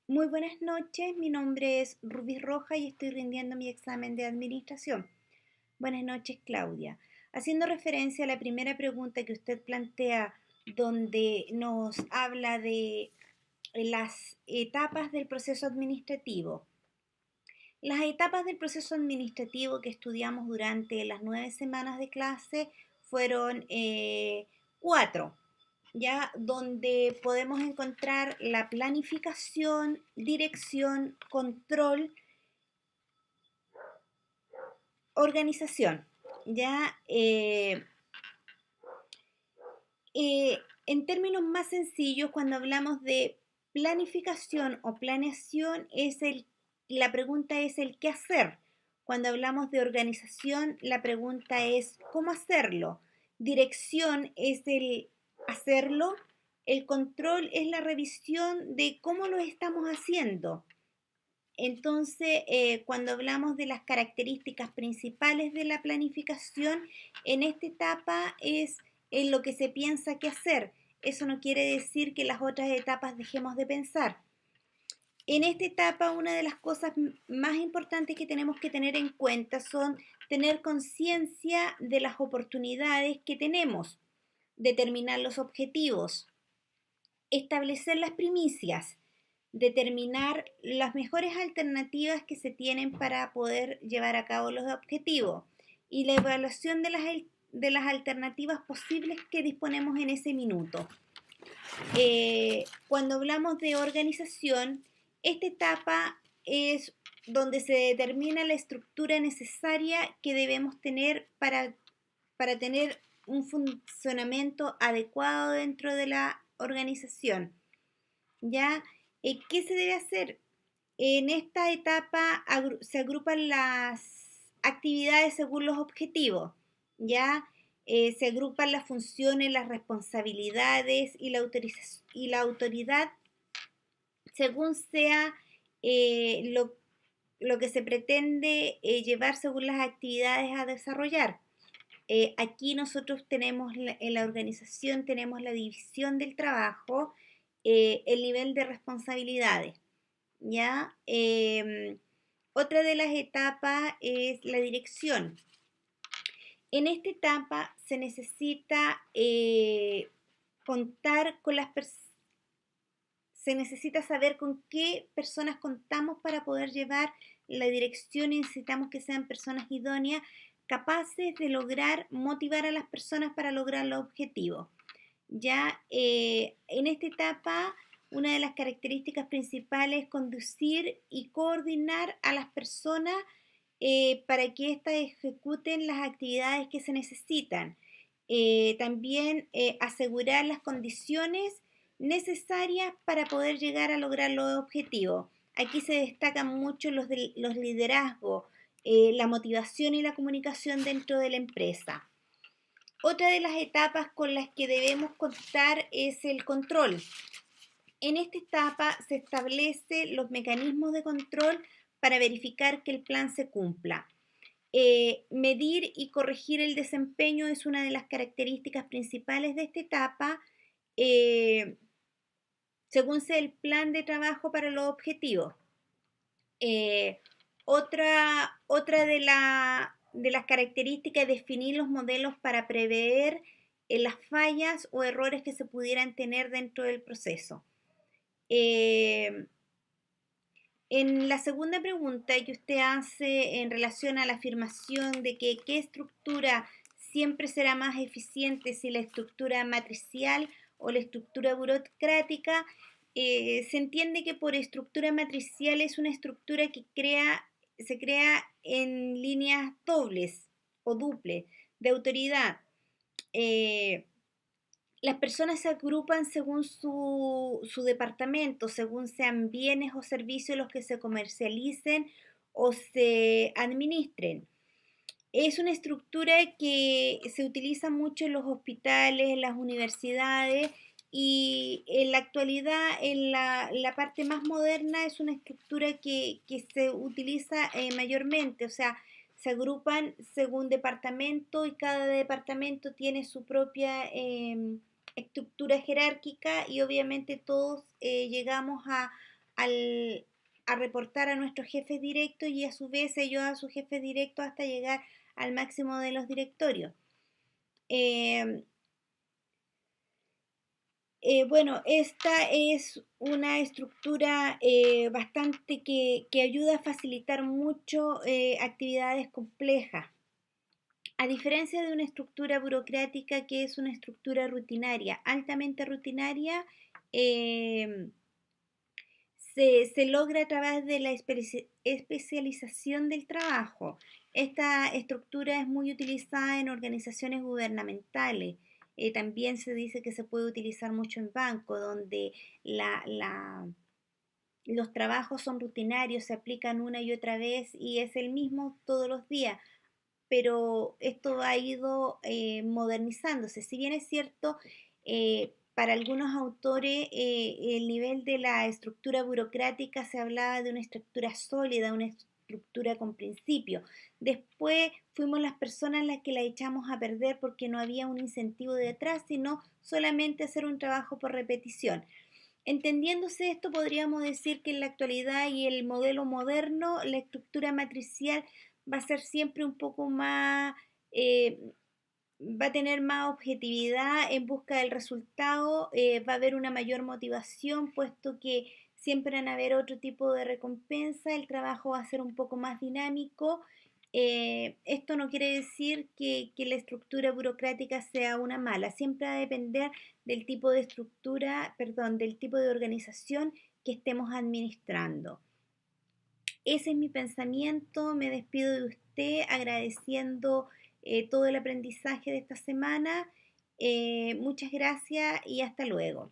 Muy buenas noches, mi nombre es Rubí Roja y estoy rindiendo mi examen de administración. Buenas noches, Claudia. Haciendo referencia a la primera pregunta que usted plantea, donde nos habla de las etapas del proceso administrativo. Las etapas del proceso administrativo que estudiamos durante las 9 semanas de clase fueron cuatro, ya donde podemos encontrar la planificación, dirección, control, organización. Ya en términos más sencillos, cuando hablamos de planificación o planeación, la pregunta es el qué hacer. Cuando hablamos de organización, la pregunta es cómo hacerlo. Dirección es el hacerlo. El control es la revisión de cómo lo estamos haciendo. Entonces, cuando hablamos de las características principales de la planificación, en esta etapa es en lo que se piensa que hacer. Eso no quiere decir que las otras etapas dejemos de pensar. En esta etapa, una de las cosas más importantes que tenemos que tener en cuenta son tener conciencia de las oportunidades que tenemos, determinar los objetivos, establecer las primicias, determinar las mejores alternativas que se tienen para poder llevar a cabo los objetivos y la evaluación de las alternativas posibles que disponemos en ese minuto. Cuando hablamos de organización, esta etapa es donde se determina la estructura necesaria que debemos tener para tener un funcionamiento adecuado dentro de la organización. ¿Ya? ¿Qué se debe hacer? En esta etapa se agrupan las actividades según los objetivos, ¿ya? Se agrupan las funciones, las responsabilidades y la autoridad según sea lo que se pretende llevar según las actividades a desarrollar. Aquí nosotros tenemos en la organización tenemos la división del trabajo, el nivel de responsabilidades, ¿ya? Otra de las etapas es la dirección. En esta etapa se necesita contar con se necesita saber con qué personas contamos para poder llevar la dirección y necesitamos que sean personas idóneas, capaces de lograr motivar a las personas para lograr los objetivos. Ya en esta etapa, una de las características principales es conducir y coordinar a las personas para que éstas ejecuten las actividades que se necesitan. También asegurar las condiciones necesarias para poder llegar a lograr los objetivos. Aquí se destacan mucho los liderazgos, la motivación y la comunicación dentro de la empresa. Otra de las etapas con las que debemos contar es el control. En esta etapa se establecen los mecanismos de control para verificar que el plan se cumpla. Medir y corregir el desempeño es una de las características principales de esta etapa, según sea el plan de trabajo para los objetivos. Eh, otra de las características es definir los modelos para prever las fallas o errores que se pudieran tener dentro del proceso. En la segunda pregunta que usted hace en relación a la afirmación de que qué estructura siempre será más eficiente, si la estructura matricial o la estructura burocrática, se entiende que por estructura matricial es una estructura que se crea en líneas dobles o duples de autoridad. Las personas se agrupan según su departamento, según sean bienes o servicios los que se comercialicen o se administren. Es una estructura que se utiliza mucho en los hospitales, en las universidades y en la actualidad, en la parte más moderna, es una estructura que se utiliza mayormente, o sea, se agrupan según departamento y cada departamento tiene su propia estructura jerárquica y obviamente todos llegamos al, a reportar a nuestros jefes directos y a su vez ellos a sus jefes directos hasta llegar al máximo de los directorios. Eh, bueno, esta es una estructura bastante que ayuda a facilitar mucho actividades complejas. A diferencia de una estructura burocrática que es una estructura rutinaria, altamente rutinaria, eh, se logra a través de la especialización del trabajo. Esta estructura es muy utilizada en organizaciones gubernamentales. También se dice que se puede utilizar mucho en banco, donde la, la, los trabajos son rutinarios, se aplican una y otra vez y es el mismo todos los días, pero esto ha ido modernizándose. Si bien es cierto, para algunos autores el nivel de la estructura burocrática se hablaba de una estructura sólida, una estructura con principio. Después fuimos las personas las que la echamos a perder porque no había un incentivo detrás, sino solamente hacer un trabajo por repetición. Entendiéndose esto, podríamos decir que en la actualidad y el modelo moderno, la estructura matricial va a ser siempre un poco más, eh, va a tener más objetividad en busca del resultado, va a haber una mayor motivación, puesto que siempre van a haber otro tipo de recompensa, el trabajo va a ser un poco más dinámico. Esto no quiere decir que la estructura burocrática sea una mala, siempre va a depender del tipo de estructura, perdón, del tipo de organización que estemos administrando. Ese es mi pensamiento, me despido de usted agradeciendo todo el aprendizaje de esta semana. Muchas gracias y hasta luego.